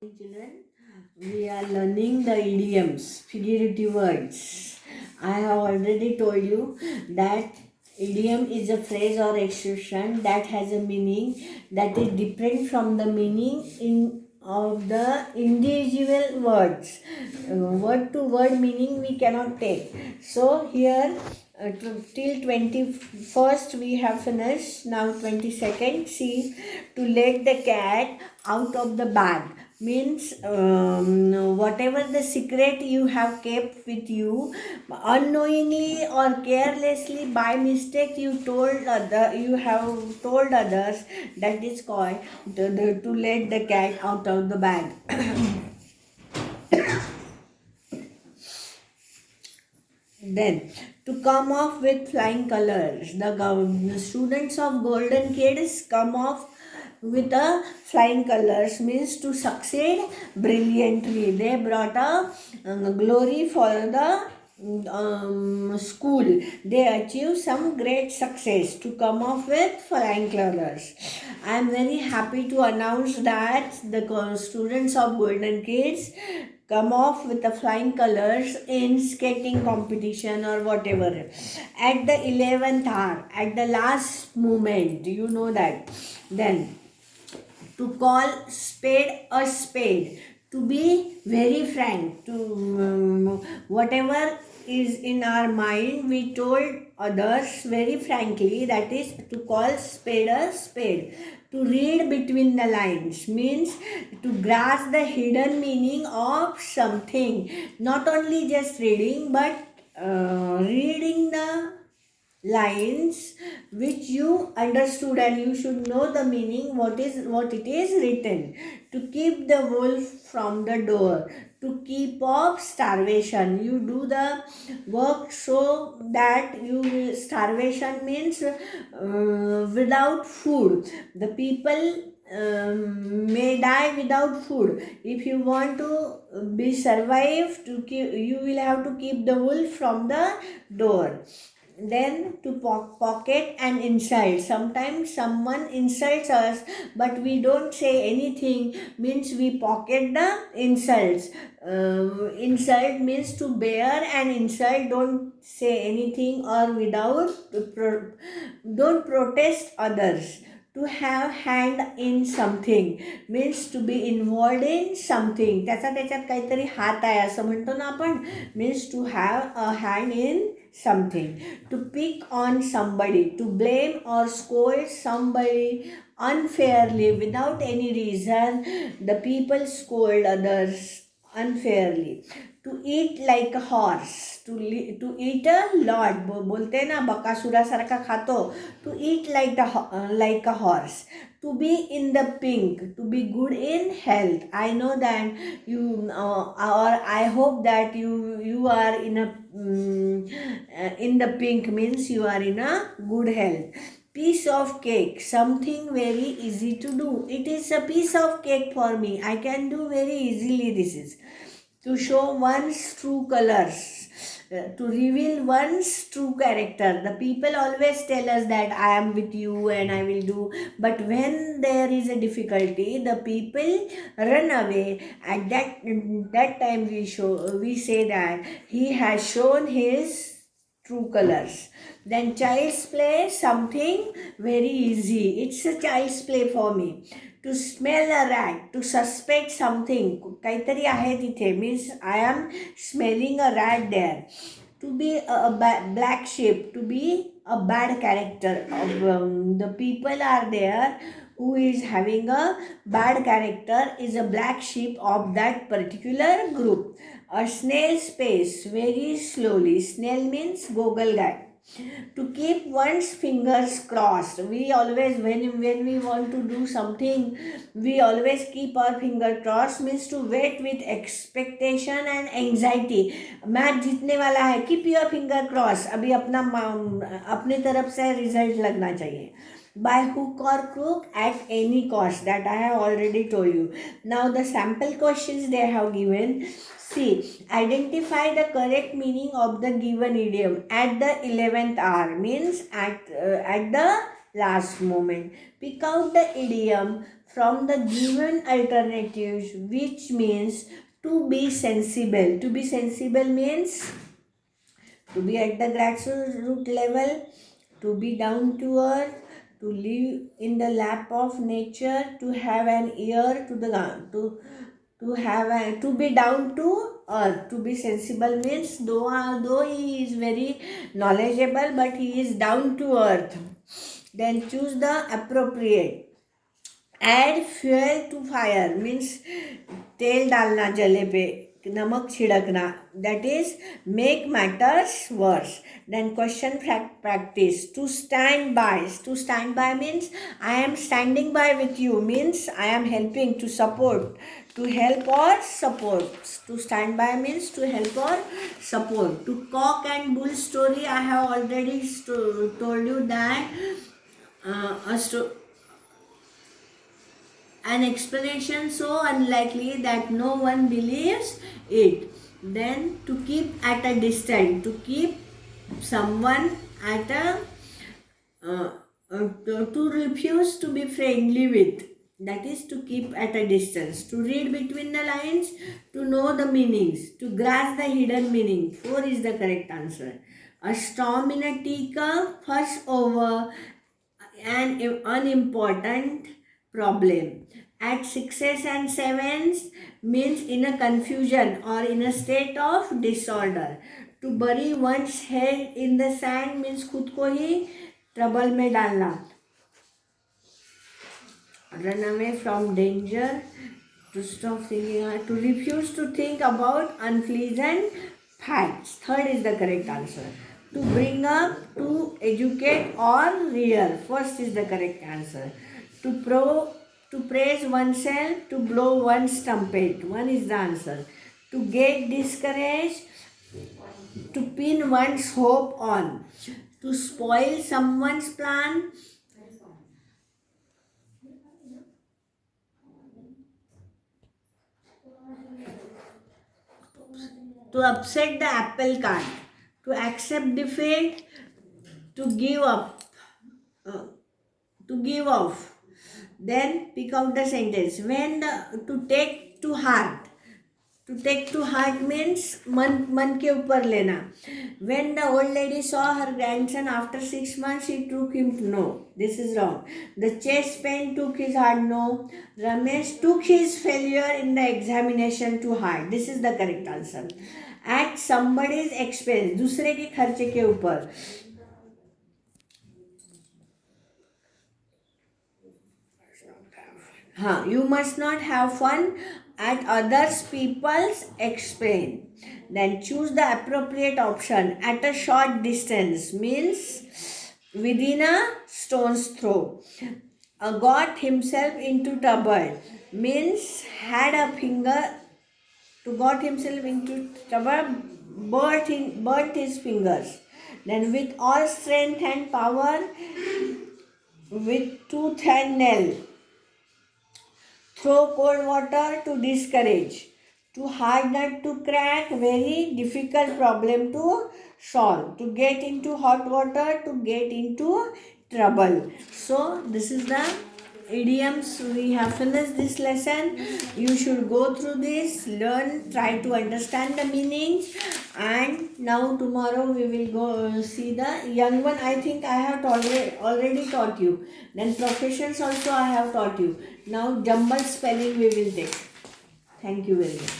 Children, we are learning the idioms, figurative words. I have already told you that idiom is a phrase or expression that has a meaning that is different from the meaning in of the individual words. Word to word meaning we cannot take. So here till 21st we have finished. Now 22nd. See, to let the cat out of the bag means whatever the secret you have kept with you, unknowingly or carelessly by mistake you have told others, that is called to let the cat out of the bag. Then, to come off with flying colors, the students of Golden Kids come off with a flying colors means to succeed brilliantly. They brought a glory for the school. They achieved some great success to come off with flying colors. I am very happy to announce that the students of Golden Kids come off with the flying colors in skating competition or whatever at the 11th hour, at the last moment, you know that. Then to call spade a spade, to be very frank, to whatever is in our mind we told others very frankly, that is to call spade a spade. To read between the lines means to grasp the hidden meaning of something, not only just reading but reading the lines which you understood, and you should know the meaning what it is written. To keep the wolf from the door, to keep off starvation, you do the work so that you starvation means without food, the people may die without food. If you want to be survive, to keep, you will have to keep the wolf from the door. Then to pocket and insult, sometimes someone insults us but we don't say anything means we pocket the insults. Insult means to bear an insult, don't say anything or without don't protest others. To have hand in something means to be involved in something, त्याच्यात काहीतरी हात आहे असं म्हणतो ना आपण, means to have a hand in something. To pick on somebody, to blame or scold somebody unfairly without any reason, the people scold others unfairly. To eat like a horse, to eat a lot, बोलते ना बकासुरासारखा खातो. To eat like a horse. To be in the pink, to be good in health. I know that you or I hope that you are in a in the pink means you are in a good health. Piece of cake, something very easy to do. It is a piece of cake for me, I can do very easily. This is to show one's true colors, to reveal one's true character. The people always tell us that I am with you and I will do, but when there is a difficulty, the people run away. At that time, we say that he has shown his true colors. Then child's play, something very easy. It's a child's play for me. To smell a rat, to suspect something, काहीतरी आहे तिथे means I am smelling a rat there. To be a black sheep, to be a bad character. The people are there who is having a bad character is a black sheep of that particular group. A snail's pace, very slowly. Snail means goggle guy. To keep one's fingers crossed, we always when we want to do something, we always keep our finger crossed means to wait with expectation and anxiety. Match जीतने वाला है, keep your finger crossed, अभी अपने तरफ से result लगना चाहिए. By hook or crook, at any cost, that I have already told you. Now the sample questions they have given. See, identify the correct meaning of the given idiom at the 11th hour means at the last moment. Pick out the idiom from the given alternatives, which means to be sensible. To be sensible means to be at the grassroots level, to be down to earth, to live in the lap of nature, to have an ear to the ground, to be down to earth. To be sensible means though he is very knowledgeable, but he is down to earth. Then choose the appropriate. Add fuel to fire means तेल डालना जले पे, नमक छिड़कना, that is make matters worse. Then question practice. To stand by means I am standing by with you, means I am helping, to support, to help or support. To stand by means to help or support. To cock and bull story, I have already told you that an explanation so unlikely that no one believes it. Then to keep at a distance, to keep someone at a to refuse to be friendly with, that is to keep at a distance. To read between the lines, to know the meanings, to grasp the hidden meaning. 4 is the correct answer. A storm in a teacup, fuss over an unimportant problem. At 6s and 7s means in a confusion or in a state of disorder. To bury one's head in the sand means खुद को ही trouble में डालना. Run away from danger. To stop thinking, to refuse to think about unpleasant facts. 3rd is the correct answer. To bring up, to educate or rear. 1st is the correct answer. To praise oneself, to blow one's trumpet. 1 is the answer. To get discouraged, to pin one's hope on. To spoil someone's plan, to upset the apple cart, to accept defeat, to give up, to give off. Then pick out the sentence. To take to heart. To take to heart means मन के ऊपर लेना. When the old lady saw her grandson after 6 months, she took him to no. This is wrong. The chest pain took his heart. No. Ramesh took his failure in the examination to heart. This is the correct answer. At somebody's expense. दूसरे के खर्चे के ऊपर. You must not have fun at others people's expense. Then choose the appropriate option. At a short distance means within a stone's throw. Got himself into trouble means had a finger. To got himself into trouble, burnt his fingers. Then with all strength and power, with tooth and nail. Throw cold water, to discourage. To hard nut to crack, very difficult problem to solve. To get into hot water, to get into trouble. So this is the idioms. We have finished this lesson. You should go through this, learn, try to understand the meanings, and now tomorrow we will go see the young one. I think I have already taught you. Then professions also I have taught you. Now jumble spelling we will take. Thank you very much.